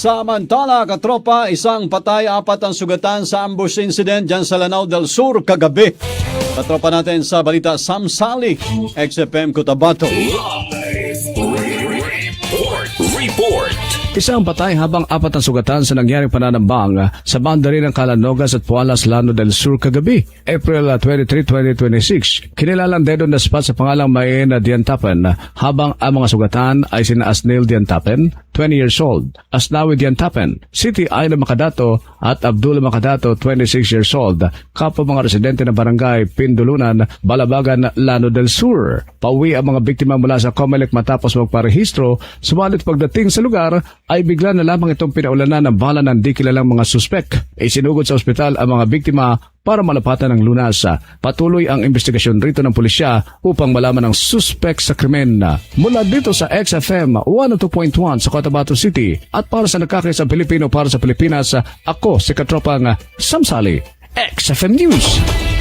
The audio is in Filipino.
Samantala, katropa, isang patay, 4 ang sugatan sa ambush incident dyan sa Lanao del Sur kagabi. Katropa natin sa balita, Sam Sally, XFM Cotabato. Report. Isang patay habang 4 ang sugatan sa nangyaring pananambang sa boundary ng Calanogas at Pualas, Lanao del Sur kagabi, April 23, 2026. Kinilalang dead on the spot sa pangalang Mayena Diantapen habang ang mga sugatan ay sina Asnil Diantapen, 20 years old, Asnawi Diantapen, Siti Aina Makadato at Abdul Makadato, 26 years old, kapwa mga residente ng barangay Pindulunan, Balabagan, Lanao del Sur. Pauwi ang mga biktima mula sa Comelec matapos magparehistro, subalit pagdating sa lugar ay bigla na lamang itong pinaulanan ng bala ng di kilalang mga suspek. Isinugod sa ospital ang mga biktima para malapatan ng lunas. Patuloy ang investigasyon rito ng pulisya upang malaman ang suspek sa krimen. Mula dito sa XFM 102.1 sa Cotabato City at para sa nagkakaisang Pilipino para sa Pilipinas, ako si Katropang Sam Sally, XFM News.